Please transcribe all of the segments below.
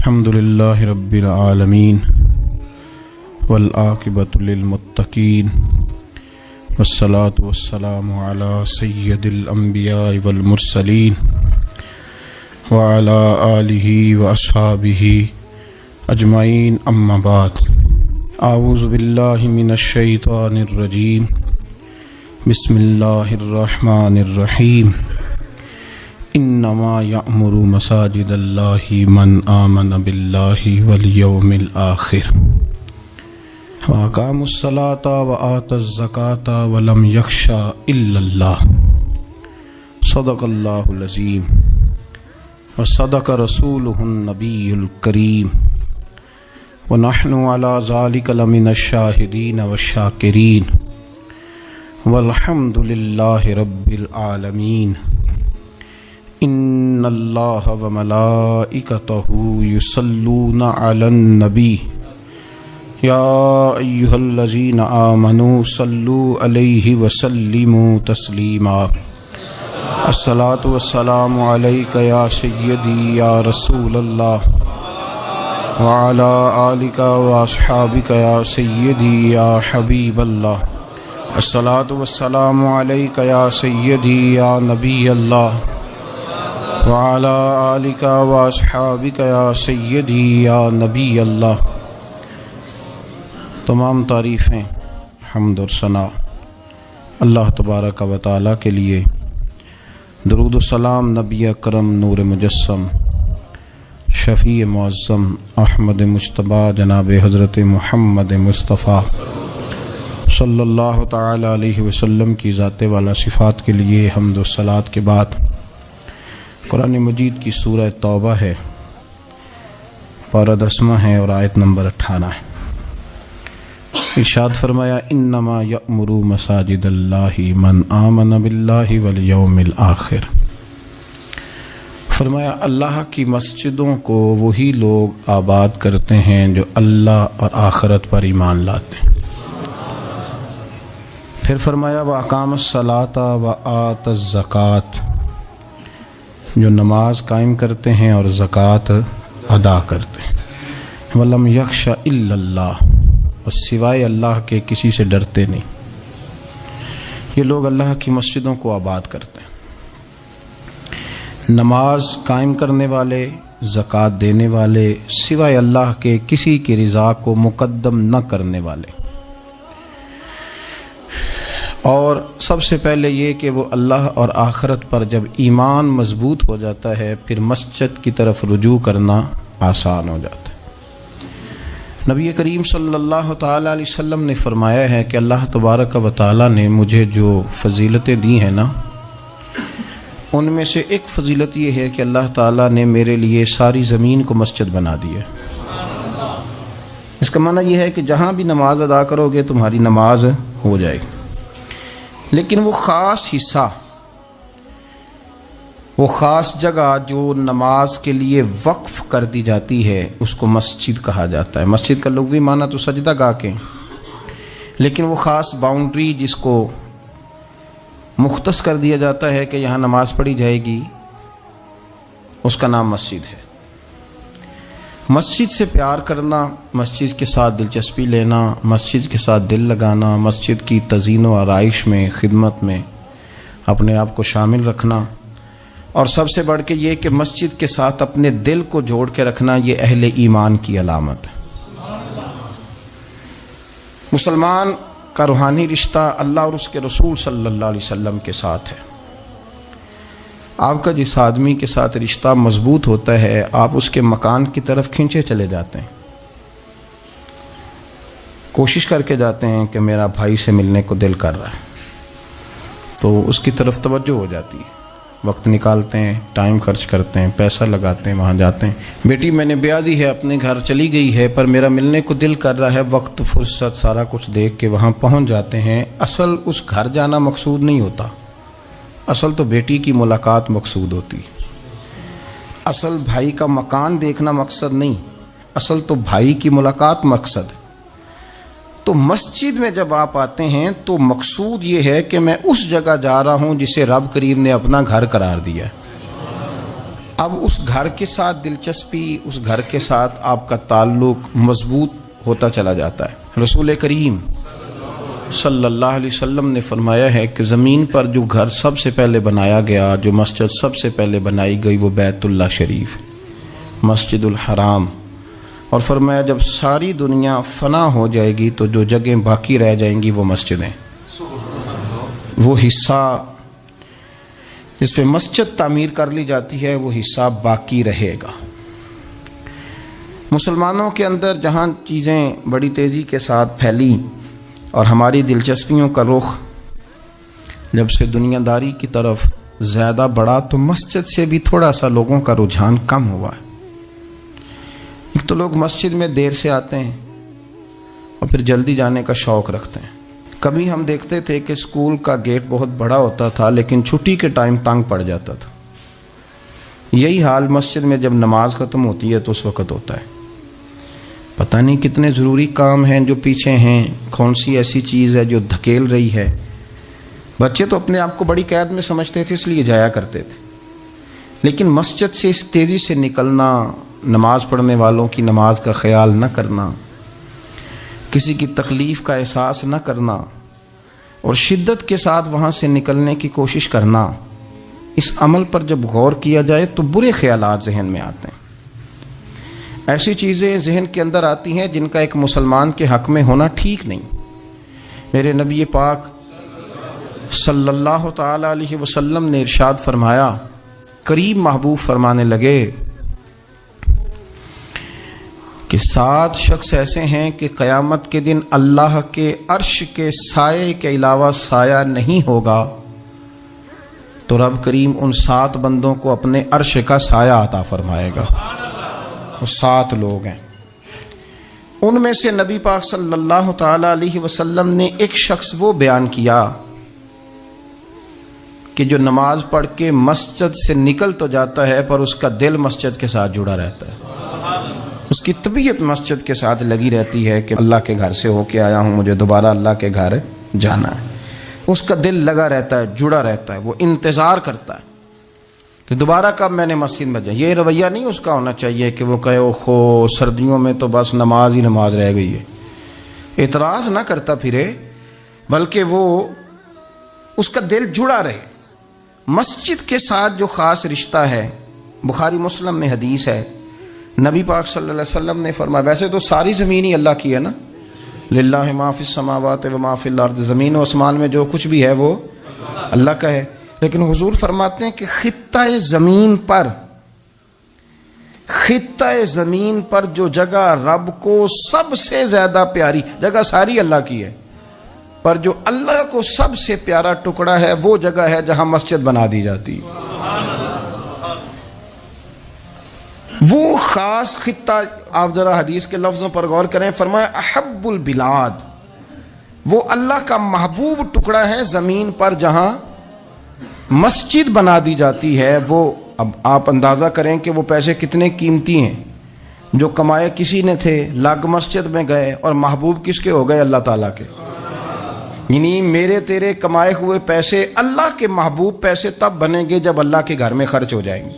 الحمد لله رب العالمين والعاقبة للمتقين والصلاة والسلام على سيد الأنبياء والمرسلين وعلى آله وأصحابه أجمعين أما بعد أعوذ بالله من الشيطان الرجيم بسم الله الرحمن الرحيم انما یأمر مساجد اللہ من آمن باللہ والیوم الآخر واقام الصلاة وآت الزکاة ولم یخش الا اللہ صدق اللہ العظیم وصدق رسولہ النبی الکریم ونحن علی ذلک لمن الشاہدین والشاکرین والحمد للہ رب العالمین ان اللہ وملائکتہ یصلون علی النبی یا ایہا الذین آمنوا صلوا علیہ وسلموا تسلیما الصلاۃ والسلام علیک یا سیدی یا رسول اللہ وعلی آلک واصحابک یا سیدی یا حبیب اللہ الصلاۃ والسلام علیک یا سیدی یا نبی اللہ وعلی آلک واصحابک یا سیدی یا نبی اللہ۔ تمام تعریفیں، حمد اور ثنا اللہ تبارک و تعالیٰ کے لیے، درود و سلام نبی اکرم نور مجسم شفیع معظم احمد مجتبیٰ جناب حضرت محمد مصطفیٰ صلی اللہ تعالی علیہ وسلم کی ذات والا صفات کے لیے حمد و صلات کے بعد قرآن مجید کی سورہ توبہ ہے، پارہ 10 ہے اور آیت نمبر 18 ہے۔ ارشاد فرمایا انما یأمر مساجد اللہ من آمن باللہ والیوم الآخر۔ فرمایا اللہ کی مسجدوں کو وہی لوگ آباد کرتے ہیں جو اللہ اور آخرت پر ایمان لاتے ہیں۔ پھر فرمایا وَأَقَامَ الصَّلَاةَ وَآتَ الزَّكَاةَ، جو نماز قائم کرتے ہیں اور زکوٰۃ ادا کرتے ہیں۔ وَلَمْ يَخْشَ إِلَّا اللَّهُ، اور سوائے اللہ کے کسی سے ڈرتے نہیں۔ یہ لوگ اللہ کی مسجدوں کو آباد کرتے ہیں، نماز قائم کرنے والے، زکوٰۃ دینے والے، سوائے اللہ کے کسی کی رضا کو مقدم نہ کرنے والے، اور سب سے پہلے یہ کہ وہ اللہ اور آخرت پر جب ایمان مضبوط ہو جاتا ہے پھر مسجد کی طرف رجوع کرنا آسان ہو جاتا ہے۔ نبی کریم صلی اللہ تعالی علیہ وسلم نے فرمایا ہے کہ اللہ تبارک و تعالی نے مجھے جو فضیلتیں دی ہیں نا، ان میں سے ایک فضیلت یہ ہے کہ اللہ تعالیٰ نے میرے لیے ساری زمین کو مسجد بنا دی ہے۔ اس کا معنی یہ ہے کہ جہاں بھی نماز ادا کرو گے تمہاری نماز ہو جائے گی، لیکن وہ خاص حصہ، وہ خاص جگہ جو نماز کے لیے وقف کر دی جاتی ہے اس کو مسجد کہا جاتا ہے۔ مسجد کا لغوی معنی تو سجدہ گاہ کے، لیکن وہ خاص باؤنڈری جس کو مختص کر دیا جاتا ہے کہ یہاں نماز پڑھی جائے گی، اس کا نام مسجد ہے۔ مسجد سے پیار کرنا، مسجد کے ساتھ دلچسپی لینا، مسجد کے ساتھ دل لگانا، مسجد کی تزئین و آرائش میں، خدمت میں اپنے آپ کو شامل رکھنا، اور سب سے بڑھ کے یہ کہ مسجد کے ساتھ اپنے دل کو جوڑ کے رکھنا، یہ اہل ایمان کی علامت ہے۔ مسلمان کا روحانی رشتہ اللہ اور اس کے رسول صلی اللہ علیہ وسلم کے ساتھ ہے۔ آپ کا جس آدمی کے ساتھ رشتہ مضبوط ہوتا ہے آپ اس کے مکان کی طرف کھنچے چلے جاتے ہیں، کوشش کر کے جاتے ہیں کہ میرا بھائی سے ملنے کو دل کر رہا ہے، تو اس کی طرف توجہ ہو جاتی ہے، وقت نکالتے ہیں، ٹائم خرچ کرتے ہیں، پیسہ لگاتے ہیں، وہاں جاتے ہیں۔ بیٹی میں نے بیاہ دی ہے، اپنے گھر چلی گئی ہے، پر میرا ملنے کو دل کر رہا ہے، وقت فرصت سارا کچھ دیکھ کے وہاں پہنچ جاتے ہیں۔ اصل اس گھر جانا مقصود نہیں ہوتا، اصل تو بیٹی کی ملاقات مقصود ہوتی، اصل بھائی کا مکان دیکھنا مقصد نہیں، اصل تو بھائی کی ملاقات مقصد ہے۔ تو مسجد میں جب آپ آتے ہیں تو مقصود یہ ہے کہ میں اس جگہ جا رہا ہوں جسے رب کریم نے اپنا گھر قرار دیا ہے۔ اب اس گھر کے ساتھ دلچسپی، اس گھر کے ساتھ آپ کا تعلق مضبوط ہوتا چلا جاتا ہے۔ رسول کریم صلی اللہ علیہ وسلم نے فرمایا ہے کہ زمین پر جو گھر سب سے پہلے بنایا گیا، جو مسجد سب سے پہلے بنائی گئی، وہ بیت اللہ شریف، مسجد الحرام، اور فرمایا جب ساری دنیا فنا ہو جائے گی تو جو جگہیں باقی رہ جائیں گی وہ مسجدیں، وہ حصہ جس پہ مسجد تعمیر کر لی جاتی ہے وہ حصہ باقی رہے گا۔ مسلمانوں کے اندر جہاں چیزیں بڑی تیزی کے ساتھ پھیلی اور ہماری دلچسپیوں کا رخ جب سے دنیا داری کی طرف زیادہ بڑھا تو مسجد سے بھی تھوڑا سا لوگوں کا رجحان کم ہوا ہے۔ ایک تو لوگ مسجد میں دیر سے آتے ہیں اور پھر جلدی جانے کا شوق رکھتے ہیں۔ کبھی ہم دیکھتے تھے کہ اسکول کا گیٹ بہت بڑا ہوتا تھا لیکن چھٹی کے ٹائم تنگ پڑ جاتا تھا۔ یہی حال مسجد میں جب نماز ختم ہوتی ہے تو اس وقت ہوتا ہے۔ پتہ نہیں کتنے ضروری کام ہیں جو پیچھے ہیں، کون سی ایسی چیز ہے جو دھکیل رہی ہے۔ بچے تو اپنے آپ کو بڑی قید میں سمجھتے تھے اس لیے جایا کرتے تھے، لیکن مسجد سے اس تیزی سے نکلنا، نماز پڑھنے والوں کی نماز کا خیال نہ کرنا، کسی کی تکلیف کا احساس نہ کرنا اور شدت کے ساتھ وہاں سے نکلنے کی کوشش کرنا، اس عمل پر جب غور کیا جائے تو برے خیالات ذہن میں آتے ہیں۔ ایسی چیزیں ذہن کے اندر آتی ہیں جن کا ایک مسلمان کے حق میں ہونا ٹھیک نہیں۔ میرے نبی پاک صلی اللہ تعالی علیہ وسلم نے ارشاد فرمایا، قریب محبوب فرمانے لگے کہ 7 شخص ایسے ہیں کہ قیامت کے دن اللہ کے عرش کے سائے کے علاوہ سایہ نہیں ہوگا، تو رب کریم ان 7 بندوں کو اپنے عرش کا سایہ عطا فرمائے گا۔ وہ 7 لوگ ہیں، ان میں سے نبی پاک صلی اللہ تعالی علیہ وسلم نے ایک شخص وہ بیان کیا کہ جو نماز پڑھ کے مسجد سے نکل تو جاتا ہے پر اس کا دل مسجد کے ساتھ جڑا رہتا ہے، اس کی طبیعت مسجد کے ساتھ لگی رہتی ہے کہ اللہ کے گھر سے ہو کے آیا ہوں، مجھے دوبارہ اللہ کے گھر جانا ہے۔ اس کا دل لگا رہتا ہے، جڑا رہتا ہے، وہ انتظار کرتا ہے کہ دوبارہ کب میں نے مسجد میں جائیں۔ یہ رویہ نہیں اس کا ہونا چاہیے کہ وہ کہے اوہو سردیوں میں تو بس نماز ہی نماز رہ گئی ہے، اعتراض نہ کرتا پھرے، بلکہ وہ اس کا دل جڑا رہے۔ مسجد کے ساتھ جو خاص رشتہ ہے، بخاری مسلم میں حدیث ہے، نبی پاک صلی اللہ علیہ وسلم نے فرمایا، ویسے تو ساری زمین ہی اللہ کی ہے نا، للہ ما فی السماوات و ما فی الارض، زمین و آسمان میں جو کچھ بھی ہے وہ اللہ کا ہے، لیکن حضور فرماتے ہیں کہ خطہ زمین پر جو جگہ رب کو سب سے زیادہ پیاری جگہ، ساری اللہ کی ہے، پر جو اللہ کو سب سے پیارا ٹکڑا ہے وہ جگہ ہے جہاں مسجد بنا دی جاتی ہے۔ وہ خاص خطہ، آپ ذرا حدیث کے لفظوں پر غور کریں، فرمایا احب البلاد، وہ اللہ کا محبوب ٹکڑا ہے زمین پر جہاں مسجد بنا دی جاتی ہے۔ وہ اب آپ اندازہ کریں کہ وہ پیسے کتنے قیمتی ہیں، جو کمائے کسی نے تھے، لگ مسجد میں گئے، اور محبوب کس کے ہو گئے؟ اللہ تعالیٰ کے۔ یعنی میرے تیرے کمائے ہوئے پیسے اللہ کے محبوب پیسے تب بنیں گے جب اللہ کے گھر میں خرچ ہو جائیں گے،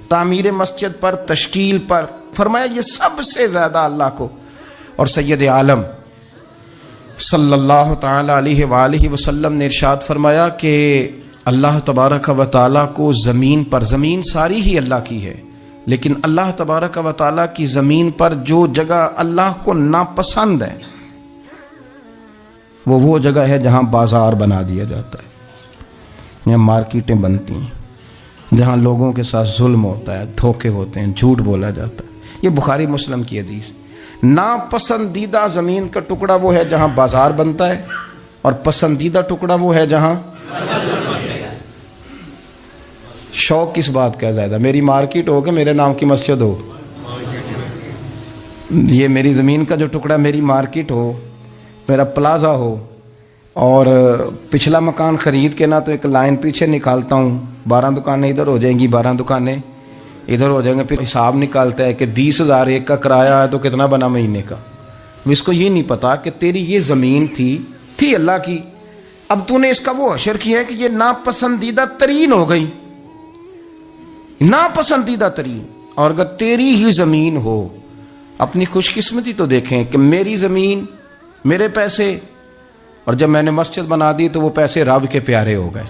تعمیر مسجد پر، تشکیل پر۔ فرمایا یہ سب سے زیادہ اللہ کو، اور سید عالم صلی اللہ تعالی علیہ وآلہ وسلم نے ارشاد فرمایا کہ اللہ تبارک و تعالیٰ کو زمین پر، زمین ساری ہی اللہ کی ہے، لیکن اللہ تبارک و تعالیٰ کی زمین پر جو جگہ اللہ کو ناپسند ہے وہ جگہ ہے جہاں بازار بنا دیا جاتا ہے، یہاں مارکیٹیں بنتی ہیں، جہاں لوگوں کے ساتھ ظلم ہوتا ہے، دھوکے ہوتے ہیں، جھوٹ بولا جاتا ہے۔ یہ بخاری مسلم کی حدیث۔ ناپسندیدہ زمین کا ٹکڑا وہ ہے جہاں بازار بنتا ہے، اور پسندیدہ ٹکڑا وہ ہے جہاں شوق کس بات کا زیادہ، میری مارکیٹ ہو کہ میرے نام کی مسجد ہو، یہ میری زمین کا جو ٹکڑا میری مارکیٹ ہو، میرا پلازا ہو، اور پچھلا مکان خرید کے نہ تو ایک لائن پیچھے نکالتا ہوں، 12 دکانیں ادھر ہو جائیں گی، 12 دکانیں ادھر ہو جائیں گے، پھر حساب نکالتا ہے کہ 20,000 ایک کا کرایہ ہے تو کتنا بنا مہینے کا۔ اس کو یہ نہیں پتا کہ تیری یہ زمین تھی اللہ کی، اب تو نے اس کا وہ حشر کیا ہے کہ یہ ناپسندیدہ ترین ہو گئی، ناپسندیدہ ترین. اور اگر تیری ہی زمین ہو، اپنی خوش قسمتی تو دیکھیں کہ میری زمین، میرے پیسے، اور جب میں نے مسجد بنا دی تو وہ پیسے رب کے پیارے ہو گئے،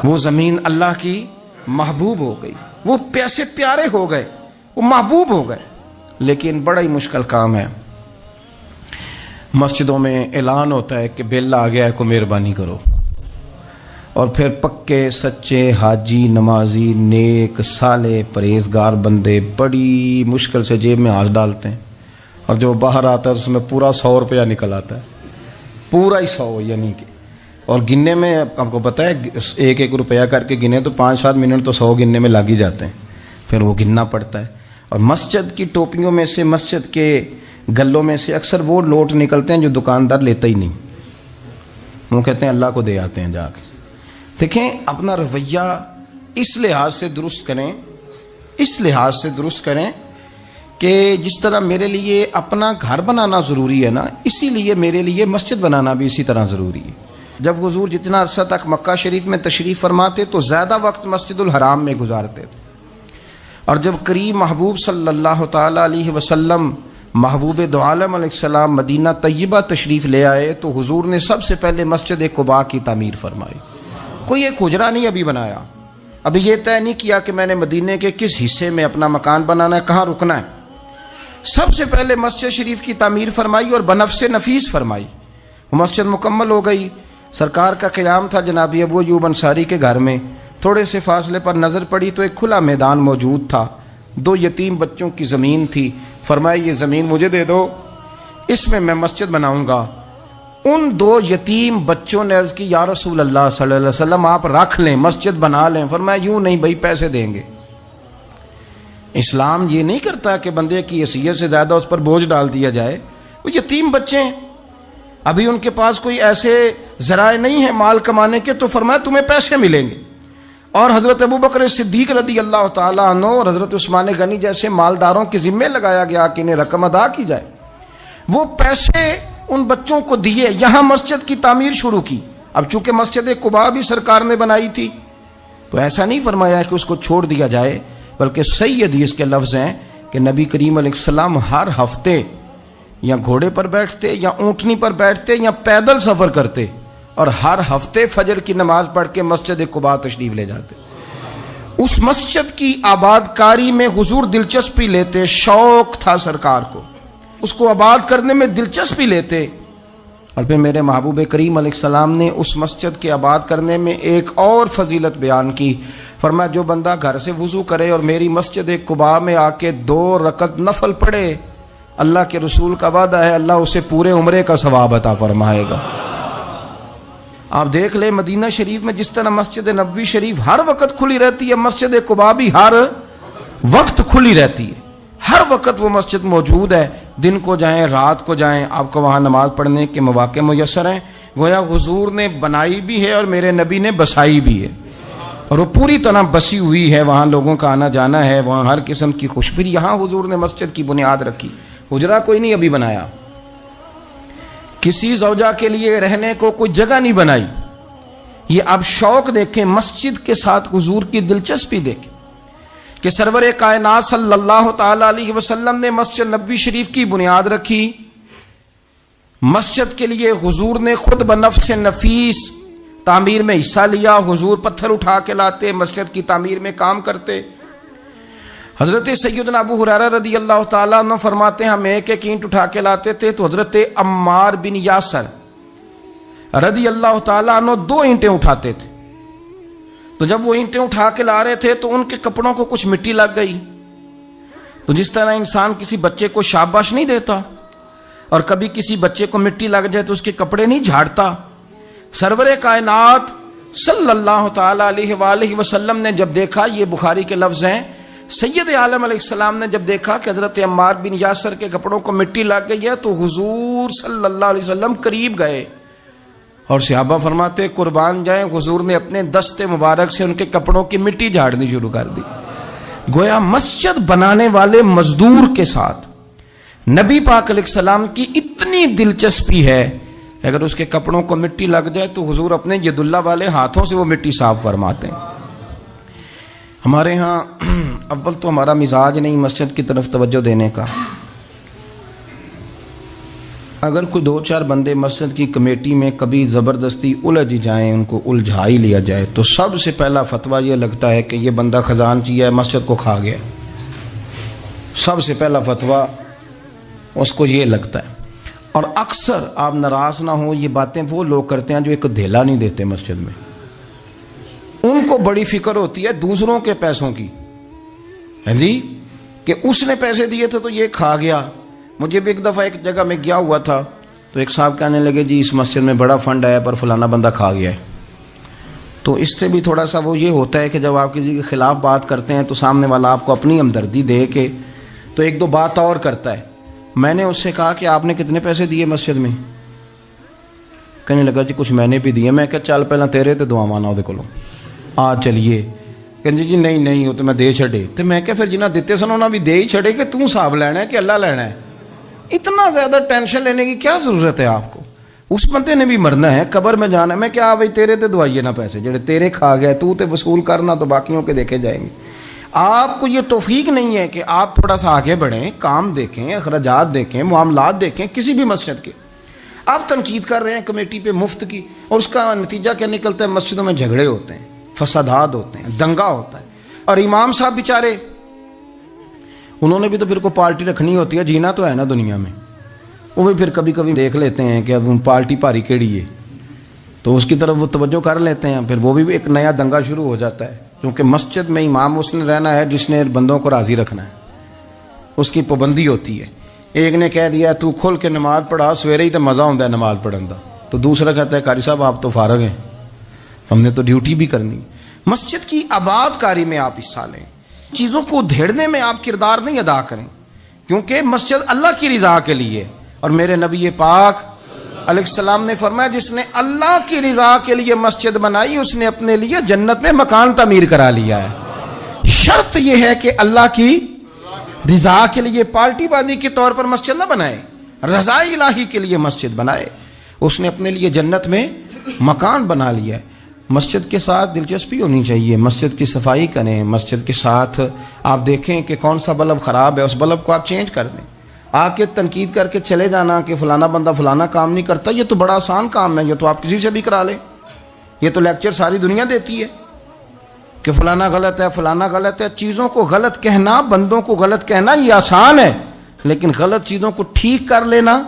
وہ زمین اللہ کی محبوب ہو گئی، وہ پیسے پیارے ہو گئے، وہ محبوب ہو گئے. لیکن بڑا ہی مشکل کام ہے. مسجدوں میں اعلان ہوتا ہے کہ بل آ گیا ہے، کو مہربانی کرو، اور پھر پکے سچے حاجی، نمازی، نیک صالح پرہیزگار بندے بڑی مشکل سے جیب میں ہاتھ ڈالتے ہیں، اور جو باہر آتا ہے اس میں پورا 100 روپیہ نکل آتا ہے، پورا ہی 100. یعنی کہ اور گننے میں آپ کو پتہ ہے 1-1 روپیہ کر کے گنے تو 5-7 منٹ تو 100 گننے میں لگ ہی جاتے ہیں، پھر وہ گننا پڑتا ہے. اور مسجد کی ٹوپیوں میں سے، مسجد کے گلوں میں سے اکثر وہ نوٹ نکلتے ہیں جو دکاندار لیتا ہی نہیں، وہ کہتے ہیں اللہ کو دے آتے ہیں جا کے. دیکھیں اپنا رویہ اس لحاظ سے درست کریں، اس لحاظ سے درست کریں کہ جس طرح میرے لیے اپنا گھر بنانا ضروری ہے نا، اسی لیے میرے لیے مسجد بنانا بھی اسی طرح ضروری ہے. جب حضور جتنا عرصہ تک مکہ شریف میں تشریف فرماتے تو زیادہ وقت مسجد الحرام میں گزارتے تھے، اور جب قریب محبوب صلی اللہ تعالیٰ علیہ وسلم، محبوب دو عالم علیہ السلام مدینہ طیبہ تشریف لے آئے تو حضور نے سب سے پہلے مسجد قباء کی تعمیر فرمائی. کوئی ایک حجرہ نہیں ابھی بنایا، ابھی یہ طے نہیں کیا کہ میں نے مدینے کے کس حصے میں اپنا مکان بنانا ہے، کہاں رکنا ہے. سب سے پہلے مسجد شریف کی تعمیر فرمائی اور بنفس نفیس فرمائی. وہ مسجد مکمل ہو گئی. سرکار کا قیام تھا جناب ابو ایوب انصاری کے گھر میں. تھوڑے سے فاصلے پر نظر پڑی تو ایک کھلا میدان موجود تھا، 2 یتیم بچوں کی زمین تھی. فرمایا یہ زمین مجھے دے دو، اس میں میں مسجد بناؤں گا. ان 2 یتیم بچوں نے عرض کی یا رسول اللہ صلی اللہ علیہ وسلم آپ رکھ لیں، مسجد بنا لیں. فرمایا یوں نہیں بھائی، پیسے دیں گے. اسلام یہ نہیں کرتا کہ بندے کی حیثیت سے زیادہ اس پر بوجھ ڈال دیا جائے. وہ یتیم بچے ہیں، ابھی ان کے پاس کوئی ایسے ذرائع نہیں ہیں مال کمانے کے، تو فرمایا تمہیں پیسے ملیں گے. اور حضرت ابوبکر صدیق رضی اللہ تعالیٰ عنہ اور حضرت عثمان غنی جیسے مالداروں کے ذمے لگایا گیا کہ انہیں رقم ادا کی جائے. وہ پیسے ان بچوں کو دیے، یہاں مسجد کی تعمیر شروع کی. اب چونکہ مسجد قباء بھی سرکار نے بنائی تھی تو ایسا نہیں فرمایا کہ اس کو چھوڑ دیا جائے، بلکہ صحیح حدیث کے لفظ ہیں کہ نبی کریم علیہ السلام ہر ہفتے یا گھوڑے پر بیٹھتے یا اونٹنی پر بیٹھتے یا پیدل سفر کرتے، اور ہر ہفتے فجر کی نماز پڑھ کے مسجد قباء تشریف لے جاتے. اس مسجد کی آباد کاری میں حضور دلچسپی لیتے، شوق تھا سرکار کو، اس کو آباد کرنے میں دلچسپی لیتے. اور پھر میرے محبوب کریم علیہ السلام نے اس مسجد کے آباد کرنے میں ایک اور فضیلت بیان کی. فرمایا جو بندہ گھر سے وضو کرے اور میری مسجد قباء میں آ کے 2 رکعت نفل پڑھے، اللہ کے رسول کا وعدہ ہے اللہ اسے پورے عمرے کا ثواب عطا فرمائے گا. آپ دیکھ لیں مدینہ شریف میں جس طرح مسجد نبوی شریف ہر وقت کھلی رہتی ہے، مسجد قباء بھی ہر وقت کھلی رہتی ہے. ہر وقت وہ مسجد موجود ہے، دن کو جائیں رات کو جائیں، آپ کو وہاں نماز پڑھنے کے مواقع میسر ہیں. گویا حضور نے بنائی بھی ہے اور میرے نبی نے بسائی بھی ہے، اور وہ پوری طرح بسی ہوئی ہے. وہاں لوگوں کا آنا جانا ہے، وہاں ہر قسم کی خوشبری. یہاں حضور نے مسجد کی بنیاد رکھی، حجرہ کوئی نہیں ابھی بنایا، کسی زوجہ کے لیے رہنے کو کوئی جگہ نہیں بنائی. یہ اب شوق دیکھیں، مسجد کے ساتھ حضور کی دلچسپی دیکھیں کہ سرور کائنات صلی اللہ تعالی علیہ وسلم نے مسجد نبوی شریف کی بنیاد رکھی. مسجد کے لیے حضور نے خود بنفس نفیس تعمیر میں حصہ لیا. حضور پتھر اٹھا کے لاتے، مسجد کی تعمیر میں کام کرتے. حضرت سیدنا ابو ہریرہ رضی اللہ تعالیٰ عنہ فرماتے ہیں ہم ایک اینٹ اٹھا کے لاتے تھے تو حضرت عمار بن یاسر رضی اللہ تعالیٰ عنہ 2 اینٹیں اٹھاتے تھے. تو جب وہ اینٹیں اٹھا کے لا رہے تھے تو ان کے کپڑوں کو کچھ مٹی لگ گئی. تو جس طرح انسان کسی بچے کو شاباش نہیں دیتا اور کبھی کسی بچے کو مٹی لگ جائے تو اس کے کپڑے نہیں جھاڑتا، سرور کائنات صلی اللہ تعالیٰ علیہ وآلہ وسلم نے جب دیکھا، یہ بخاری کے لفظ ہیں، سید عالم علیہ السلام نے جب دیکھا کہ حضرت عمار بن یاسر کے کپڑوں کو مٹی لگ گئی ہے تو حضور صلی اللہ علیہ وسلم قریب گئے اور صحابہ فرماتے قربان جائیں، حضور نے اپنے دست مبارک سے ان کے کپڑوں کی مٹی جھاڑنی شروع کر دی. گویا مسجد بنانے والے مزدور کے ساتھ نبی پاک علیہ السلام کی اتنی دلچسپی ہے، اگر اس کے کپڑوں کو مٹی لگ جائے تو حضور اپنے ید اللہ والے ہاتھوں سے وہ مٹی صاف فرماتے ہیں. ہمارے ہاں اول تو ہمارا مزاج نہیں مسجد کی طرف توجہ دینے کا. اگر کوئی 2-4 بندے مسجد کی کمیٹی میں کبھی زبردستی الجھ جائیں، ان کو الجھا ہی لیا جائے، تو سب سے پہلا فتویٰ یہ لگتا ہے کہ یہ بندہ خزانچی ہے، مسجد کو کھا گیا. سب سے پہلا فتویٰ اس کو یہ لگتا ہے. اور اکثر آپ ناراض نہ ہوں، یہ باتیں وہ لوگ کرتے ہیں جو ایک دھیلا نہیں دیتے مسجد میں. ان کو بڑی فکر ہوتی ہے دوسروں کے پیسوں کی، ہاں جی، کہ اس نے پیسے دیے تھے تو یہ کھا گیا. مجھے بھی ایک دفعہ ایک جگہ میں گیا ہوا تھا تو ایک صاحب کہنے لگے جی اس مسجد میں بڑا فنڈ آیا پر فلانا بندہ کھا گیا ہے. تو اس سے بھی تھوڑا سا وہ یہ ہوتا ہے کہ جب آپ کسی کے خلاف بات کرتے ہیں تو سامنے والا آپ کو اپنی ہمدردی دے کے تو 1-2 بات اور کرتا ہے. میں نے اس سے کہا کہ آپ نے کتنے پیسے دیے مسجد میں؟ کہنے لگا جی کچھ میں نے بھی دیے. میں کہا چل پہلا تیرے تے دعا مانا وہ کولوں آ چلیے. کہنے جی نہیں وہ تو میں دے چھڑے. تو میں کہا پھر جنہیں دیتے سن انہوں نے بھی دے ہی چھڑے کہ توں حساب لینا ہے کہ اللہ لینا ہے. اتنا زیادہ ٹینشن لینے کی کیا ضرورت ہے آپ کو؟ اس بندے نے بھی مرنا ہے، قبر میں جانا ہے. میں کیا بھائی تیرے تے دعائیے نہ پیسے جڑے تیرے کھا گئے، تو تے وصول کرنا تو باقیوں کے دیکھے جائیں گے. آپ کو یہ توفیق نہیں ہے کہ آپ تھوڑا سا آگے بڑھیں، کام دیکھیں، اخراجات دیکھیں، معاملات دیکھیں کسی بھی مسجد کے. آپ تنقید کر رہے ہیں کمیٹی پہ مفت کی، اور اس کا نتیجہ کیا نکلتا ہے؟ مسجدوں میں جھگڑے ہوتے ہیں، فسادات ہوتے ہیں، دنگا ہوتا ہے. اور امام صاحب بیچارے انہوں نے بھی تو پھر کو پارٹی رکھنی ہوتی ہے، جینا تو ہے نا دنیا میں. وہ بھی پھر کبھی کبھی دیکھ لیتے ہیں کہ اب پارٹی بھاری کیڑی ہے تو اس کی طرف وہ توجہ کر لیتے ہیں. پھر وہ بھی ایک نیا دنگا شروع ہو جاتا ہے، کیونکہ مسجد میں امام اس نے رہنا ہے جس نے بندوں کو راضی رکھنا ہے، اس کی پابندی ہوتی ہے. ایک نے کہہ دیا تو کھل کے نماز پڑھا، سویرے ہی تو مزہ ہوتا ہے نماز پڑھن کا. تو دوسرا کہتا ہے قاری صاحب آپ تو فارغ ہیں، ہم نے تو ڈیوٹی بھی کرنی. مسجد کی آباد کاری میں آپ حصہ لیں، چیزوں کو دھیڑنے میں آپ کردار نہیں ادا کریں، کیونکہ مسجد اللہ کی رضا کے لیے. اور میرے نبی پاک علیہ السلام نے فرمایا جس نے اللہ کی رضا کے لیے مسجد بنائی اس نے اپنے لیے جنت میں مکان تعمیر کرا لیا ہے. شرط یہ ہے کہ اللہ کی رضا کے لیے پارٹی بازی کے طور پر مسجد نہ بنائے، رضا الہی کے لیے مسجد بنائے. اس نے اپنے لیے جنت میں مکان بنا لیا ہے. مسجد کے ساتھ دلچسپی ہونی چاہیے، مسجد کی صفائی کریں، مسجد کے ساتھ آپ دیکھیں کہ کون سا بلب خراب ہے، اس بلب کو آپ چینج کر دیں. آ کے تنقید کر کے چلے جانا کہ فلانا بندہ فلانا کام نہیں کرتا، یہ تو بڑا آسان کام ہے، یہ تو آپ کسی سے بھی کرا لیں. یہ تو لیکچر ساری دنیا دیتی ہے کہ فلانا غلط ہے، فلانا غلط ہے. چیزوں کو غلط کہنا، بندوں کو غلط کہنا یہ آسان ہے، لیکن غلط چیزوں کو ٹھیک کر لینا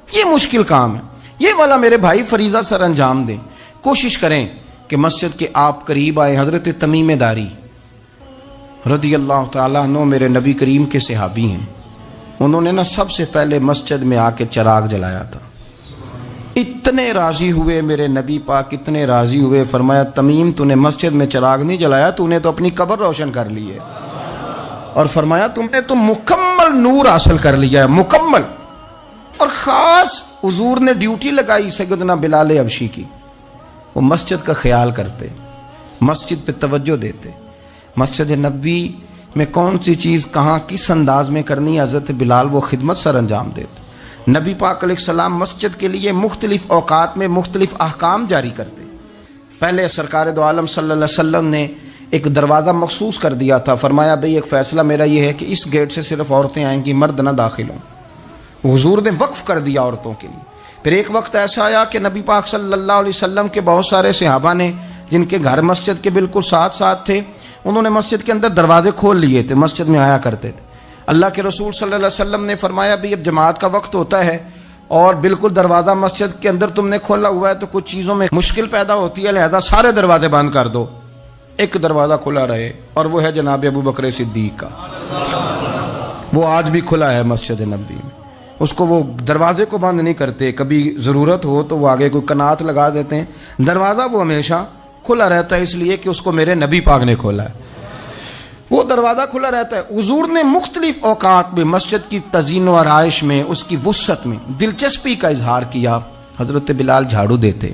یہ مشکل کام ہے. یہ والا میرے بھائی فریضہ سر انجام دیں. کوشش کریں کہ مسجد کے آپ قریب آئے. حضرت تمیم داری رضی اللہ تعالیٰ عنہ میرے نبی کریم کے صحابی ہیں. انہوں نے سب سے پہلے مسجد میں آ کے چراغ جلایا تھا. اتنے راضی ہوئے میرے نبی پاک، اتنے راضی ہوئے، فرمایا تمیم تو نے مسجد میں چراغ نہیں جلایا، تو نے تو اپنی قبر روشن کر لی ہے. اور فرمایا تم نے تو مکمل نور حاصل کر لیا ہے، مکمل. اور خاص حضور نے ڈیوٹی لگائی سیدنا بلال حبشی کی. وہ مسجد کا خیال کرتے، مسجد پہ توجہ دیتے. مسجد نبوی میں کون سی چیز کہاں کس انداز میں کرنی ہے، حضرت بلال وہ خدمت سر انجام دیتے. نبی پاک علیہ السلام مسجد کے لیے مختلف اوقات میں مختلف احکام جاری کرتے. پہلے سرکار دو عالم صلی اللہ علیہ وسلم نے ایک دروازہ مخصوص کر دیا تھا. فرمایا بھئی ایک فیصلہ میرا یہ ہے کہ اس گیٹ سے صرف عورتیں آئیں گی، مرد نہ داخل ہوں. حضور نے وقف کر دیا عورتوں کے لیے. پھر ایک وقت ایسا آیا کہ نبی پاک صلی اللہ علیہ وسلم کے بہت سارے صحابہ نے جن کے گھر مسجد کے بالکل ساتھ ساتھ تھے، انہوں نے مسجد کے اندر دروازے کھول لیے تھے، مسجد میں آیا کرتے تھے. اللہ کے رسول صلی اللہ علیہ وسلم نے فرمایا بھی اب جماعت کا وقت ہوتا ہے اور بالکل دروازہ مسجد کے اندر تم نے کھولا ہوا ہے تو کچھ چیزوں میں مشکل پیدا ہوتی ہے، لہذا سارے دروازے بند کر دو، ایک دروازہ کھلا رہے، اور وہ ہے جناب ابو بکر صدیق کا. وہ آج بھی کھلا ہے مسجد نبوی میں. اس کو وہ دروازے کو بند نہیں کرتے، کبھی ضرورت ہو تو وہ آگے کوئی کنات لگا دیتے ہیں. دروازہ وہ ہمیشہ کھلا رہتا ہے، اس لیے کہ اس کو میرے نبی پاک نے کھولا ہے. وہ دروازہ کھلا رہتا ہے. حضور نے مختلف اوقات میں مسجد کی تزئین و آرائش میں، اس کی وسعت میں دلچسپی کا اظہار کیا. حضرت بلال جھاڑو دیتے،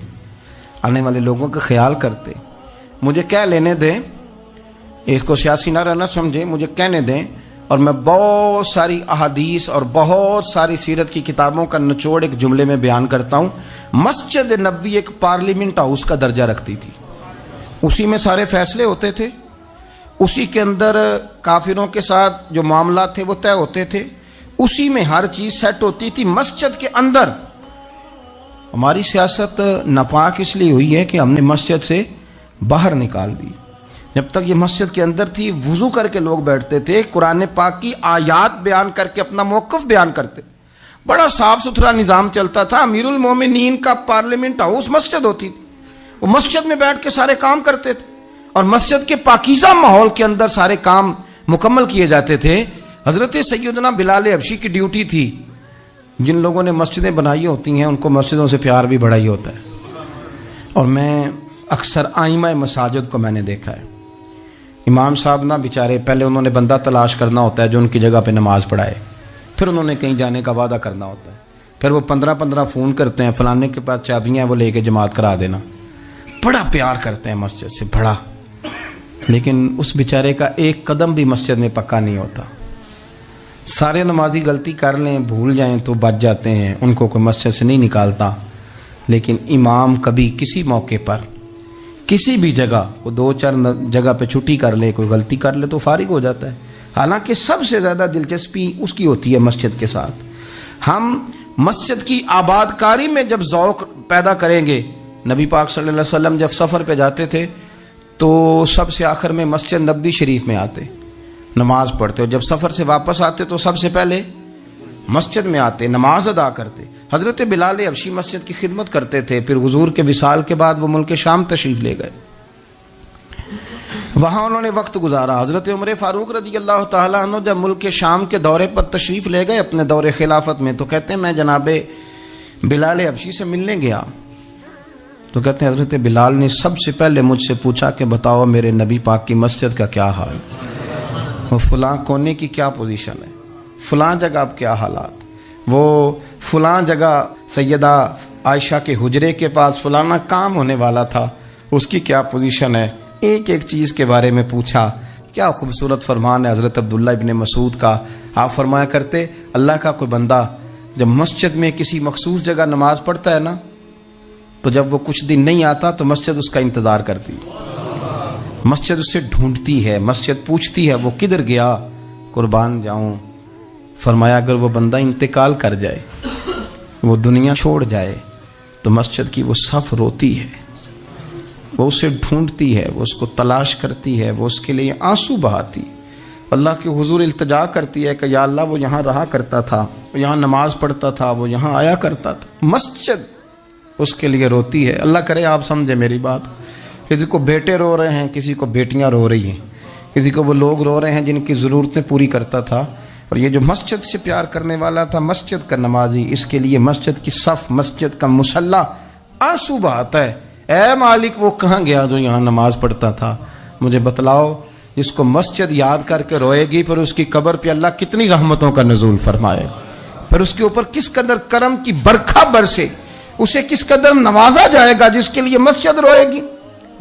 آنے والے لوگوں کا خیال کرتے. مجھے کہہ لینے دیں، اس کو سیاسی نہ رہنا سمجھے، مجھے کہنے دیں اور میں بہت ساری احادیث اور بہت ساری سیرت کی کتابوں کا نچوڑ ایک جملے میں بیان کرتا ہوں. مسجد نبوی ایک پارلیمنٹ ہاؤس کا درجہ رکھتی تھی، اسی میں سارے فیصلے ہوتے تھے، اسی کے اندر کافروں کے ساتھ جو معاملات تھے وہ طے ہوتے تھے، اسی میں ہر چیز سیٹ ہوتی تھی۔ مسجد کے اندر ہماری سیاست ناپاک اس لیے ہوئی ہے کہ ہم نے مسجد سے باہر نکال دی۔ جب تک یہ مسجد کے اندر تھی، وضو کر کے لوگ بیٹھتے تھے، قرآن پاک کی آیات بیان کر کے اپنا موقف بیان کرتے، بڑا صاف ستھرا نظام چلتا تھا۔ امیر المومنین کا پارلیمنٹ ہاؤس مسجد ہوتی تھی، وہ مسجد میں بیٹھ کے سارے کام کرتے تھے، اور مسجد کے پاکیزہ ماحول کے اندر سارے کام مکمل کیے جاتے تھے۔ حضرت سیدنا بلال حبشی کی ڈیوٹی تھی، جن لوگوں نے مسجدیں بنائی ہوتی ہیں ان کو مسجدوں سے پیار بھی بڑا ہی ہوتا ہے، اور میں اکثر آئمہ مساجد کو میں نے دیکھا ہے، امام صاحب نہ بیچارے پہلے انہوں نے بندہ تلاش کرنا ہوتا ہے جو ان کی جگہ پہ نماز پڑھائے، پھر انہوں نے کہیں جانے کا وعدہ کرنا ہوتا ہے، پھر وہ 15 فون کرتے ہیں، فلانے کے پاس چابیاں ہیں وہ لے کے جماعت کرا دینا، بڑا پیار کرتے ہیں مسجد سے بڑا، لیکن اس بیچارے کا ایک قدم بھی مسجد میں پکا نہیں ہوتا۔ سارے نمازی غلطی کر لیں، بھول جائیں تو بچ جاتے ہیں، ان کو کوئی مسجد سے نہیں نکالتا، لیکن امام کبھی کسی موقع پر کسی بھی جگہ وہ 2-4 جگہ پہ چھٹی کر لے، کوئی غلطی کر لے تو فارغ ہو جاتا ہے، حالانکہ سب سے زیادہ دلچسپی اس کی ہوتی ہے مسجد کے ساتھ۔ ہم مسجد کی آباد کاری میں جب ذوق پیدا کریں گے، نبی پاک صلی اللہ علیہ وسلم جب سفر پہ جاتے تھے تو سب سے آخر میں مسجد نبوی شریف میں آتے، نماز پڑھتے، اور جب سفر سے واپس آتے تو سب سے پہلے مسجد میں آتے، نماز ادا کرتے۔ حضرت بلال حبشی مسجد کی خدمت کرتے تھے، پھر حضور کے وصال کے بعد وہ ملک شام تشریف لے گئے، وہاں انہوں نے وقت گزارا۔ حضرت عمر فاروق رضی اللہ تعالیٰ عنہ جب ملک شام کے دورے پر تشریف لے گئے اپنے دور خلافت میں، تو کہتے ہیں میں جناب بلال حبشی سے ملنے گیا، تو کہتے ہیں حضرت بلال نے سب سے پہلے مجھ سے پوچھا کہ بتاؤ میرے نبی پاک کی مسجد کا کیا حال، وہ فلاں کونے کی کیا پوزیشن ہے، فلاں جگہ اب کیا حالات، وہ فلاں جگہ سیدہ عائشہ کے حجرے کے پاس فلانا کام ہونے والا تھا، اس کی کیا پوزیشن ہے، ایک ایک چیز کے بارے میں پوچھا۔ کیا خوبصورت فرمان ہے حضرت عبداللہ ابن مسعود کا، آپ فرمایا کرتے اللہ کا کوئی بندہ جب مسجد میں کسی مخصوص جگہ نماز پڑھتا ہے نا، تو جب وہ کچھ دن نہیں آتا تو مسجد اس کا انتظار کرتی، مسجد اسے ڈھونڈتی ہے، مسجد پوچھتی ہے وہ کدھر گیا، قربان جاؤں۔ فرمایا اگر وہ بندہ انتقال کر جائے، وہ دنیا چھوڑ جائے، تو مسجد کی وہ صف روتی ہے، وہ اسے ڈھونڈتی ہے، وہ اس کو تلاش کرتی ہے، وہ اس کے لیے آنسو بہاتی، اللہ کے حضور التجا کرتی ہے کہ یا اللہ وہ یہاں رہا کرتا تھا، وہ یہاں نماز پڑھتا تھا، وہ یہاں آیا کرتا تھا، مسجد اس کے لیے روتی ہے۔ اللہ کرے آپ سمجھے میری بات، کسی کو بیٹے رو رہے ہیں، کسی کو بیٹیاں رو رہی ہیں، کسی کو وہ لوگ رو رہے ہیں جن کی ضرورتیں پوری کرتا تھا، اور یہ جو مسجد سے پیار کرنے والا تھا، مسجد کا نمازی، اس کے لیے مسجد کی صف، مسجد کا مصلی آنسو بہاتا ہے، اے مالک وہ کہاں گیا جو یہاں نماز پڑھتا تھا، مجھے بتلاؤ۔ جس کو مسجد یاد کر کے روئے گی، پھر اس کی قبر پہ اللہ کتنی رحمتوں کا نزول فرمائے، پھر اس کے اوپر کس قدر کرم کی برکھا برسے، اسے کس قدر نوازا جائے گا جس کے لیے مسجد روئے گی،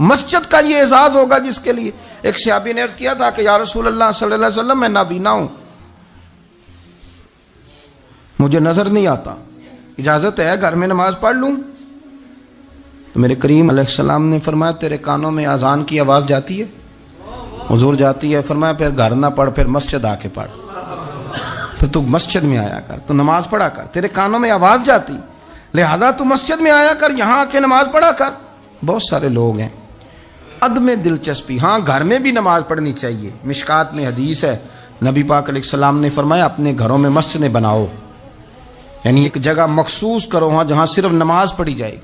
مسجد کا یہ اعزاز ہوگا جس کے لیے۔ ایک صحابی نے عرض کیا تھا کہ یا رسول اللہ صلی اللہ علیہ وسلم میں نابینا ہوں، مجھے نظر نہیں آتا، اجازت ہے گھر میں نماز پڑھ لوں؟ تو میرے کریم علیہ السلام نے فرمایا تیرے کانوں میں اذان کی آواز جاتی ہے؟ حضور جاتی ہے۔ فرمایا پھر گھر نہ پڑھ، پھر مسجد آ کے پڑھ، پھر تو مسجد میں آیا کر، تو نماز پڑھا کر، تیرے کانوں میں آواز جاتی، لہذا تو مسجد میں آیا کر، یہاں آ کے نماز پڑھا کر۔ بہت سارے لوگ ہیں عدم دلچسپی، ہاں گھر میں بھی نماز پڑھنی چاہیے، مشکات میں حدیث ہے، نبی پاک علیہ السلام نے فرمایا اپنے گھروں میں مسجدیں بناؤ، یعنی ایک جگہ مخصوص کرو ہاں جہاں صرف نماز پڑھی جائے۔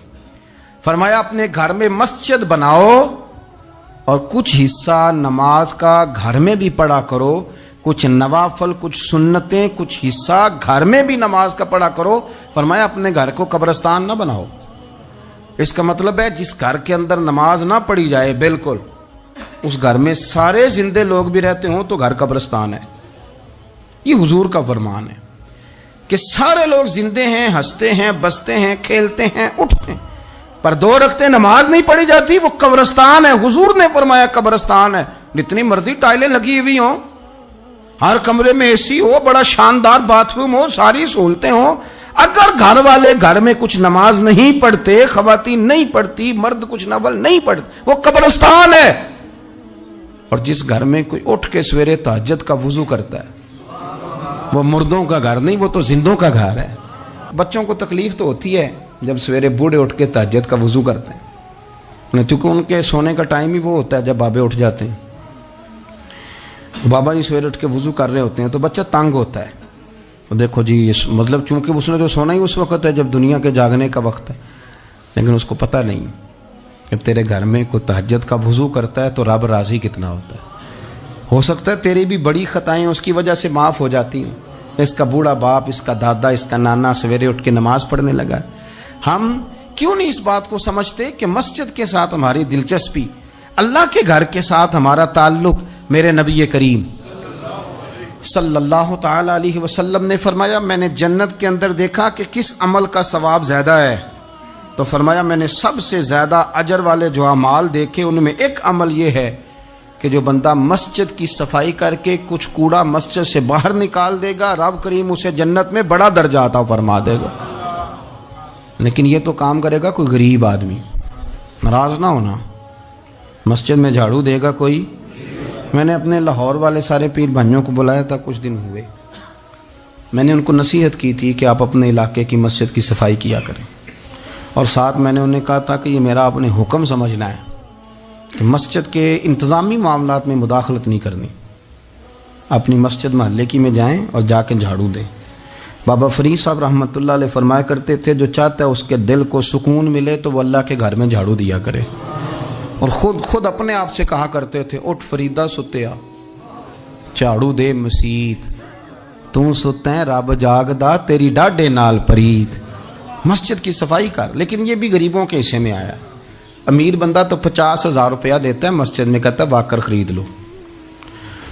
فرمایا اپنے گھر میں مسجد بناؤ اور کچھ حصہ نماز کا گھر میں بھی پڑھا کرو، کچھ نوافل، کچھ سنتیں، کچھ حصہ گھر میں بھی نماز کا پڑھا کرو۔ فرمایا اپنے گھر کو قبرستان نہ بناؤ۔ اس کا مطلب ہے جس گھر کے اندر نماز نہ پڑھی جائے، بالکل اس گھر میں سارے زندے لوگ بھی رہتے ہوں تو گھر قبرستان ہے۔ یہ حضور کا فرمان ہے کہ سارے لوگ زندے ہیں، ہنستے ہیں، بستے ہیں، کھیلتے ہیں، اٹھتے ہیں، پر 2 رکعتیں نماز نہیں پڑھی جاتی، وہ قبرستان ہے۔ حضور نے فرمایا قبرستان ہے، جتنی مرضی ٹائلیں لگی ہوئی ہوں، ہر کمرے میں اے سی ہو، بڑا شاندار باتھ روم ہو، ساری سہولتیں ہوں، اگر گھر والے گھر میں کچھ نماز نہیں پڑھتے، خواتین نہیں پڑھتی، مرد کچھ نفل نہیں پڑھتے، وہ قبرستان ہے۔ اور جس گھر میں کوئی اٹھ کے سویرے تہجد کا وضو کرتا ہے وہ مردوں کا گھر نہیں، وہ تو زندوں کا گھر ہے۔ بچوں کو تکلیف تو ہوتی ہے جب سویرے بوڑھے اٹھ کے تہجد کا وضو کرتے ہیں، کیونکہ ان کے سونے کا ٹائم ہی وہ ہوتا ہے جب بابے اٹھ جاتے ہیں۔ بابا جی سویرے اٹھ کے وضو کر رہے ہوتے ہیں تو بچہ تنگ ہوتا ہے، دیکھو جی مطلب چونکہ اس نے جو سونا ہی اس وقت ہے جب دنیا کے جاگنے کا وقت ہے، لیکن اس کو پتہ نہیں جب تیرے گھر میں کوئی تہجد کا وضو کرتا ہے تو رب راضی کتنا ہوتا ہے۔ ہو سکتا ہے تیری بھی بڑی خطائیں اس کی وجہ سے معاف ہو جاتی ہیں، اس کا بوڑھا باپ، اس کا دادا، اس کا نانا سویرے اٹھ کے نماز پڑھنے لگا ہے۔ ہم کیوں نہیں اس بات کو سمجھتے کہ مسجد کے ساتھ ہماری دلچسپی، اللہ کے گھر کے ساتھ ہمارا تعلق، میرے نبی کریم صلی اللہ تعالی علیہ وسلم نے فرمایا میں نے جنت کے اندر دیکھا کہ کس عمل کا ثواب زیادہ ہے، تو فرمایا میں نے سب سے زیادہ اجر والے جو اعمال دیکھے ان میں ایک عمل یہ ہے کہ جو بندہ مسجد کی صفائی کر کے کچھ کوڑا مسجد سے باہر نکال دے گا، رب کریم اسے جنت میں بڑا درجہ عطا فرما دے گا۔ لیکن یہ تو کام کرے گا کوئی غریب آدمی، ناراض نہ ہونا، مسجد میں جھاڑو دے گا کوئی۔ میں نے اپنے لاہور والے سارے پیر بھائیوں کو بلایا تھا، کچھ دن ہوئے، میں نے ان کو نصیحت کی تھی کہ آپ اپنے علاقے کی مسجد کی صفائی کیا کریں، اور ساتھ میں نے انہیں کہا تھا کہ یہ میرا اپنے حکم سمجھنا ہے کہ مسجد کے انتظامی معاملات میں مداخلت نہیں کرنی، اپنی مسجد محلے کی میں جائیں اور جا کے جھاڑو دیں۔ بابا فرید صاحب رحمۃ اللہ علیہ فرمایا کرتے تھے جو چاہتا ہے اس کے دل کو سکون ملے تو وہ اللہ کے گھر میں جھاڑو دیا کرے، اور خود اپنے آپ سے کہا کرتے تھے اٹھ فریدہ ستیا جھاڑو دے مسیت، تو ستا ہے رب جاگدا تیری ڈاڈے نال پرید، مسجد کی صفائی کر۔ لیکن یہ بھی غریبوں کے حصے میں آیا، امیر بندہ تو 50,000 روپیہ دیتا ہے مسجد میں، کہتا ہے واکر خرید لو،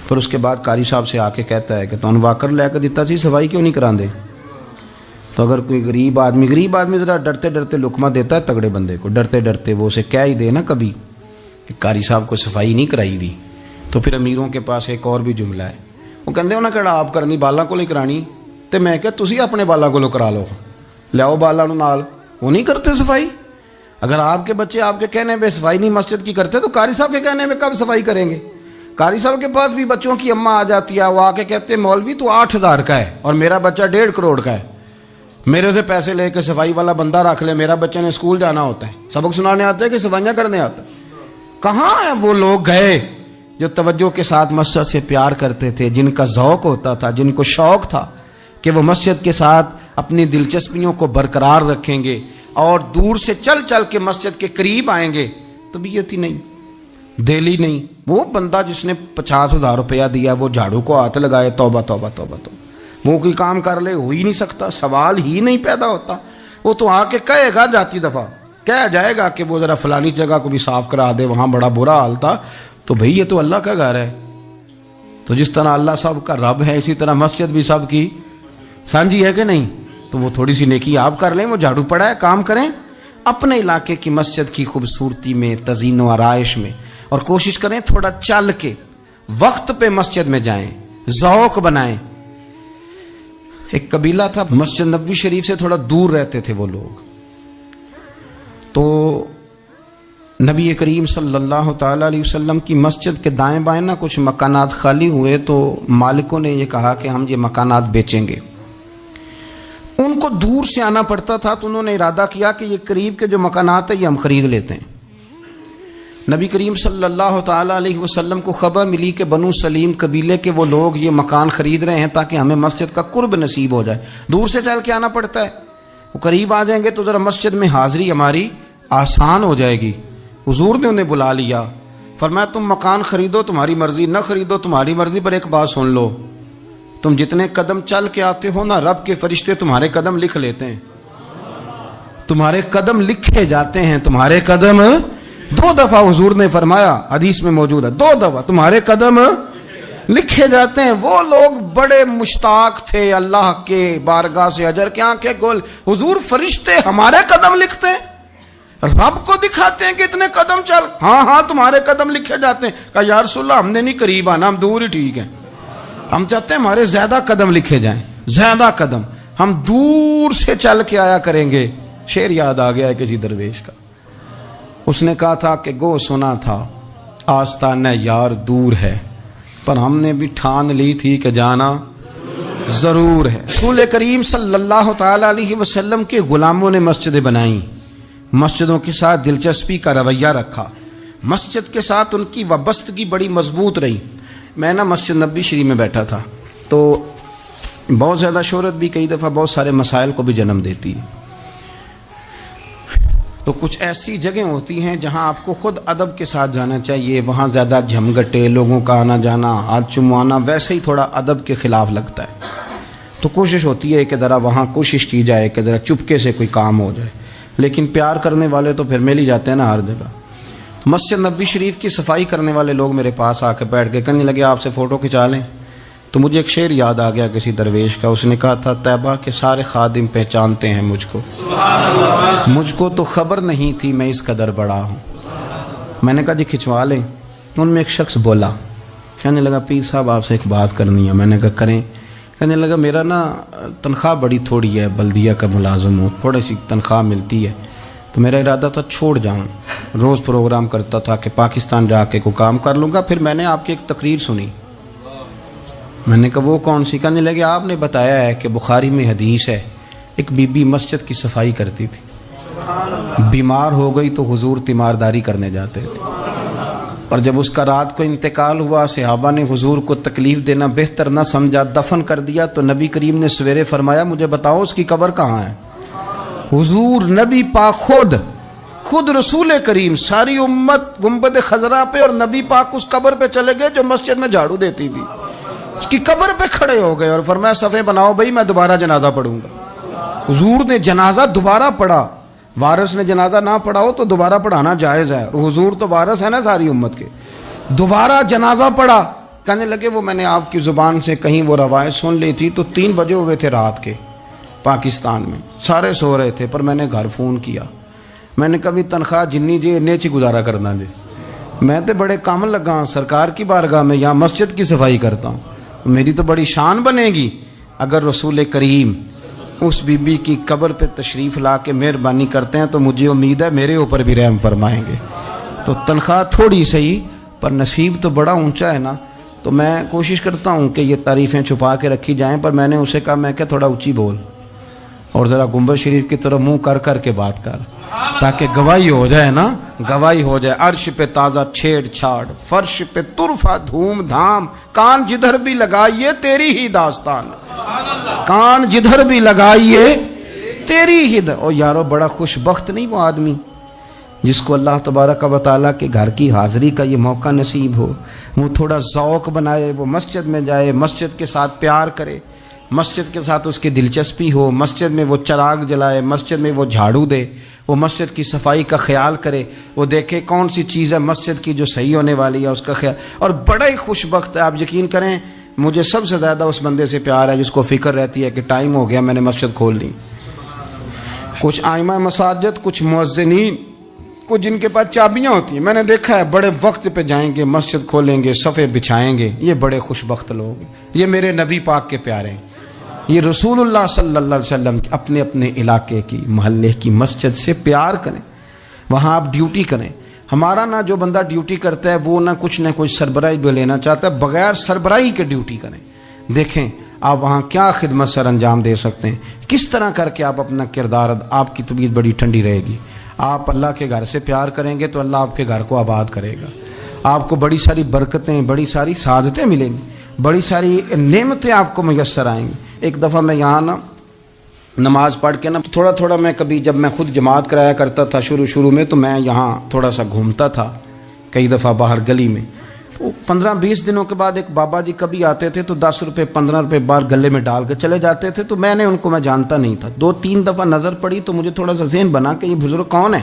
پھر اس کے بعد قاری صاحب سے آ کے کہتا ہے کہ تو واکر لے کے دیتا سی، صفائی کیوں نہیں کرا دے؟ تو اگر کوئی غریب آدمی ذرا ڈرتے ڈرتے لقمہ دیتا ہے تگڑے بندے کو، ڈرتے ڈرتے وہ اسے کہہ ہی دے نا کبھی کہ قاری صاحب کو صفائی نہیں کرائی دی، تو پھر امیروں کے پاس ایک اور بھی جملہ ہے، وہ کہتے ہیں کہڑا آپ کرنی بالا کو نہیں کرانی، تو میں کہ تسی اپنے بالا کو کرا لو، لیاؤ بالا نال، وہ نہیں کرتے صفائی۔ اگر آپ کے بچے آپ کے کہنے پہ صفائی نہیں مسجد کی کرتے تو قاری صاحب کے کہنے میں کب صفائی کریں گے؟ قاری صاحب کے پاس بھی بچوں کی اماں آ جاتی ہے، وہ آ کے کہتے ہیں مولوی تو 8,000 کا ہے اور میرا بچہ 1.5 کروڑ کا ہے، میرے سے پیسے لے کے صفائی والا بندہ رکھ لے، میرا بچے نے اسکول جانا ہوتا ہے، سبق سنانے آتا ہے کہ صفائیاں کرنے آتا ہے۔ کہاں ہیں وہ لوگ گئے جو توجہ کے ساتھ مسجد سے پیار کرتے تھے، جن کا ذوق ہوتا تھا، جن کو شوق تھا کہ وہ مسجد کے ساتھ اپنی دلچسپیوں کو برقرار رکھیں گے اور دور سے چل چل کے مسجد کے قریب آئیں گے؟ طبیعت ہی نہیں، دل ہی نہیں۔ وہ بندہ جس نے 50,000 روپیہ دیا وہ جھاڑو کو ہاتھ لگائے، توبہ توبہ توبہ توبہ، وہ کوئی کام کر لے، ہو ہی نہیں سکتا، سوال ہی نہیں پیدا ہوتا۔ وہ تو آ کے کہے گا جاتی دفعہ، کہہ جائے گا کہ وہ ذرا فلانی جگہ کو بھی صاف کرا دے، وہاں بڑا برا حال تھا، تو بھئی یہ تو اللہ کا گھر ہے، تو جس طرح اللہ سب کا رب ہے اسی طرح مسجد بھی سب کی سانجی ہے کہ نہیں؟ تو وہ تھوڑی سی نیکی آپ کر لیں، وہ جھاڑو پڑا ہے، کام کریں اپنے علاقے کی مسجد کی خوبصورتی میں، تزئین و آرائش میں، اور کوشش کریں تھوڑا چل کے وقت پہ مسجد میں جائیں، ذوق بنائیں۔ ایک قبیلہ تھا مسجد نبوی شریف سے تھوڑا دور رہتے تھے وہ لوگ، تو نبی کریم صلی اللہ تعالی علیہ وسلم کی مسجد کے دائیں بائیں نہ کچھ مکانات خالی ہوئے، تو مالکوں نے یہ کہا کہ ہم یہ مکانات بیچیں گے۔ ان کو دور سے آنا پڑتا تھا، تو انہوں نے ارادہ کیا کہ یہ قریب کے جو مکانات ہیں یہ ہم خرید لیتے ہیں۔ نبی کریم صلی اللہ تعالی علیہ وسلم کو خبر ملی کہ بنو سلیم قبیلے کے وہ لوگ یہ مکان خرید رہے ہیں تاکہ ہمیں مسجد کا قرب نصیب ہو جائے، دور سے چل کے آنا پڑتا ہے، وہ قریب آ جائیں گے تو ذرا مسجد میں حاضری ہماری آسان ہو جائے گی۔ حضور نے انہیں بلا لیا، فرمایا تم مکان خریدو تمہاری مرضی، نہ خریدو تمہاری مرضی، پر ایک بات سن لو، تم جتنے قدم چل کے آتے ہو نا، رب کے فرشتے تمہارے قدم لکھ لیتے ہیں، تمہارے قدم لکھے جاتے ہیں، تمہارے قدم 2 دفعہ حضور نے فرمایا، حدیث میں موجود ہے، 2 دفعہ تمہارے قدم لکھے جاتے ہیں۔ وہ لوگ بڑے مشتاق تھے اللہ کے بارگاہ سے اجر کے آنکھیں گول، حضور فرشتے ہمارے قدم لکھتے ہیں، رب کو دکھاتے ہیں کہ اتنے قدم چل، ہاں تمہارے قدم لکھے جاتے ہیں۔ کہا یا رسول اللہ ہم نے نہیں قریب آنا، ہم دور ہی ٹھیک ہیں، ہم چاہتے ہیں ہمارے زیادہ قدم لکھے جائیں، زیادہ قدم، ہم دور سے چل کے آیا کریں گے۔ شعر یاد آ گیا ہے کسی درویش کا، اس نے کہا تھا کہ گو سنا تھا آستانہ یار دور ہے، پر ہم نے بھی ٹھان لی تھی کہ جانا ضرور ہے۔ رسول کریم صلی اللہ تعالی علیہ وسلم کے غلاموں نے مسجدیں بنائیں، مسجدوں کے ساتھ دلچسپی کا رویہ رکھا، مسجد کے ساتھ ان کی وابستگی بڑی مضبوط رہی۔ میں نا مسجد نبوی شریف میں بیٹھا تھا تو بہت زیادہ شہرت بھی کئی دفعہ بہت سارے مسائل کو بھی جنم دیتی ہے، تو کچھ ایسی جگہیں ہوتی ہیں جہاں آپ کو خود ادب کے ساتھ جانا چاہیے، وہاں زیادہ جھمگٹے لوگوں کا آنا جانا، ہاتھ چموانا ویسے ہی تھوڑا ادب کے خلاف لگتا ہے، تو کوشش ہوتی ہے کہ ذرا وہاں کوشش کی جائے کہ ذرا چپکے سے کوئی کام ہو جائے، لیکن پیار کرنے والے تو پھر مل ہی جاتے ہیں نا ہر جگہ۔ مسجد نبوی شریف کی صفائی کرنے والے لوگ میرے پاس آ کے بیٹھ کے کہنے لگے آپ سے فوٹو کھنچا لیں، تو مجھے ایک شعر یاد آ گیا کسی درویش کا، اس نے کہا تھا طیبہ کے سارے خادم پہچانتے ہیں مجھ کو تو خبر نہیں تھی میں اس قدر بڑا ہوں۔ میں نے کہا جی کھنچوا لیں، ان میں ایک شخص بولا، کہنے لگا پیر صاحب آپ سے ایک بات کرنی ہے۔ میں نے کہا کریں۔ کہنے لگا میرا نا تنخواہ بڑی تھوڑی ہے، بلدیہ کا ملازم ہوں، تھوڑی سی تنخواہ ملتی ہے، تو میرا ارادہ تھا چھوڑ جاؤں، روز پروگرام کرتا تھا کہ پاکستان جا کے کوئی کام کر لوں گا۔ پھر میں نے آپ کی ایک تقریر سنی، میں نے کہا وہ کون سی؟ کہنے لگے آپ نے بتایا ہے کہ بخاری میں حدیث ہے ایک بی بی مسجد کی صفائی کرتی تھی، بیمار ہو گئی تو حضور تیمارداری کرنے جاتے تھے، اور جب اس کا رات کو انتقال ہوا صحابہ نے حضور کو تکلیف دینا بہتر نہ سمجھا، دفن کر دیا، تو نبی کریم نے سویرے فرمایا مجھے بتاؤ اس کی قبر کہاں ہے؟ حضور نبی پاک خود رسول کریم ساری امت گنبد خضرا پہ اور نبی پاک اس قبر پہ چلے گئے جو مسجد میں جھاڑو دیتی تھی، اس کی قبر پہ کھڑے ہو گئے اور فرمایا صفے بناؤ بھائی میں دوبارہ جنازہ پڑھوں گا۔ حضور نے جنازہ دوبارہ پڑھا، وارث نے جنازہ نہ پڑھا ہو تو دوبارہ پڑھانا جائز ہے، اور حضور تو وارث ہے نا ساری امت کے، دوبارہ جنازہ پڑھا۔ کہنے لگے وہ میں نے آپ کی زبان سے کہیں وہ روایت سن لی تھی، تو 3 بجے ہوئے تھے رات کے پاکستان میں، سارے سو رہے تھے، پر میں نے گھر فون کیا، میں نے کبھی تنخواہ جنی جی نیچی گزارا کرنا جی، میں تو بڑے کام لگا ہوں سرکار کی بارگاہ میں، یہاں مسجد کی صفائی کرتا ہوں، میری تو بڑی شان بنے گی اگر رسول کریم اس بی بی کی قبر پہ تشریف لا کے مہربانی کرتے ہیں، تو مجھے امید ہے میرے اوپر بھی رحم فرمائیں گے۔ تو تنخواہ تھوڑی صحیح پر نصیب تو بڑا اونچا ہے نا، تو میں کوشش کرتا ہوں کہ یہ تعریفیں چھپا کے رکھی جائیں، پر میں نے اسے کہا میں کہ تھوڑا اونچی بول اور ذرا گنبد شریف کی طرف منہ کر کے بات کر، تاکہ گواہی ہو جائے نا، گواہی ہو جائے۔ عرش پہ تازہ چھیڑ چھاڑ، فرش پہ طرفہ دھوم دھام، کان جدھر بھی لگائیے تیری ہی داستان، کان جدھر بھی لگائیے تیری ہی او یارو بڑا خوش بخت نہیں وہ آدمی جس کو اللہ تبارک و تعالیٰ کے گھر کی حاضری کا یہ موقع نصیب ہو، وہ تھوڑا ذوق بنائے، وہ مسجد میں جائے، مسجد کے ساتھ پیار کرے، مسجد کے ساتھ اس کی دلچسپی ہو، مسجد میں وہ چراغ جلائے، مسجد میں وہ جھاڑو دے، وہ مسجد کی صفائی کا خیال کرے، وہ دیکھے کون سی چیز ہے مسجد کی جو صحیح ہونے والی ہے اس کا خیال، اور بڑا ہی خوش بخت ہے۔ آپ یقین کریں مجھے سب سے زیادہ اس بندے سے پیار ہے جس کو فکر رہتی ہے کہ ٹائم ہو گیا میں نے مسجد کھول لی۔ کچھ آئمہ مساجد، کچھ مؤذنین، کچھ جن کے پاس چابیاں ہوتی ہیں، میں نے دیکھا ہے بڑے وقت پہ جائیں گے، مسجد کھولیں گے، صفے بچھائیں گے، یہ بڑے خوش بخت لوگ ہیں، یہ میرے نبی پاک کے پیارے ہیں، یہ رسول اللہ صلی اللہ علیہ وسلم اپنے اپنے علاقے کی محلے کی مسجد سے پیار کریں، وہاں آپ ڈیوٹی کریں۔ ہمارا نا جو بندہ ڈیوٹی کرتا ہے وہ نہ کچھ سربراہی بھی لینا چاہتا ہے، بغیر سربراہی کے ڈیوٹی کریں، دیکھیں آپ وہاں کیا خدمت سر انجام دے سکتے ہیں، کس طرح کر کے آپ اپنا کردار، آپ کی طبیعت بڑی ٹھنڈی رہے گی۔ آپ اللہ کے گھر سے پیار کریں گے تو اللہ آپ کے گھر کو آباد کرے گا، آپ کو بڑی ساری برکتیں، بڑی ساری سعادتیں ملیں گی، بڑی ساری نعمتیں آپ کو میسر آئیں گی۔ ایک دفعہ میں یہاں نا نماز پڑھ کے نا تھوڑا تھوڑا میں کبھی جب میں خود جماعت کرایا کرتا تھا شروع میں، تو میں یہاں تھوڑا سا گھومتا تھا کئی دفعہ باہر گلی میں، تو 15-20 دنوں کے بعد ایک بابا جی کبھی آتے تھے تو 10 روپے 15 روپے بار گلے میں ڈال کے چلے جاتے تھے، تو میں نے ان کو، میں جانتا نہیں تھا، 2-3 دفعہ نظر پڑی تو مجھے تھوڑا سا ذہن بنا کہ یہ بزرگ کون ہے۔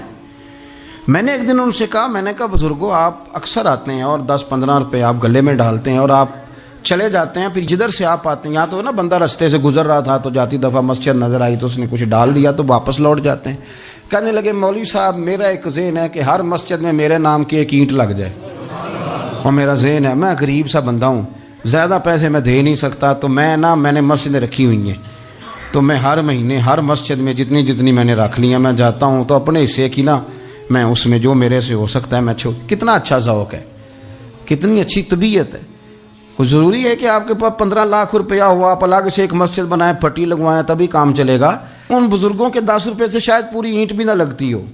میں نے ایک دن ان سے کہا، میں نے کہا بزرگوں آپ اکثر آتے ہیں اور 10-15 روپے آپ گلے میں ڈالتے ہیں اور آپ چلے جاتے ہیں، پھر جدھر سے آپ آتے ہیں، یہاں تو نا بندہ رستے سے گزر رہا تھا تو جاتی دفعہ مسجد نظر آئی تو اس نے کچھ ڈال دیا تو واپس لوٹ جاتے ہیں۔ کہنے لگے مولوی صاحب میرا ایک ذہن ہے کہ ہر مسجد میں میرے نام کی ایک اینٹ لگ جائے، اور میرا ذہن ہے، میں غریب سا بندہ ہوں، زیادہ پیسے میں دے نہیں سکتا، تو میں نے مسجدیں رکھی ہوئی ہیں، تو میں ہر مہینے ہر مسجد میں جتنی میں نے رکھ لی ہیں میں جاتا ہوں، تو اپنے حصے کی نا میں اس میں جو میرے سے ہو سکتا ہے میں کتنا اچھا ذوق ہے۔ کتنی اچھی طبیعت ہے. کوئی ضروری ہے کہ آپ کے پاس 15 لاکھ روپیہ ہوا آپ الگ سے ایک مسجد بنائیں پٹی لگوائیں تبھی کام چلے گا؟ ان بزرگوں کے 10 روپے سے شاید پوری اینٹ بھی نہ لگتی ہو،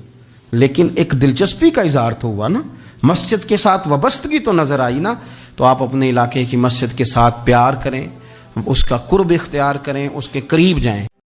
لیکن ایک دلچسپی کا اظہار تو ہوا نا، مسجد کے ساتھ وابستگی تو نظر آئی نا. تو آپ اپنے علاقے کی مسجد کے ساتھ پیار کریں، اس کا قرب اختیار کریں، اس کے قریب جائیں.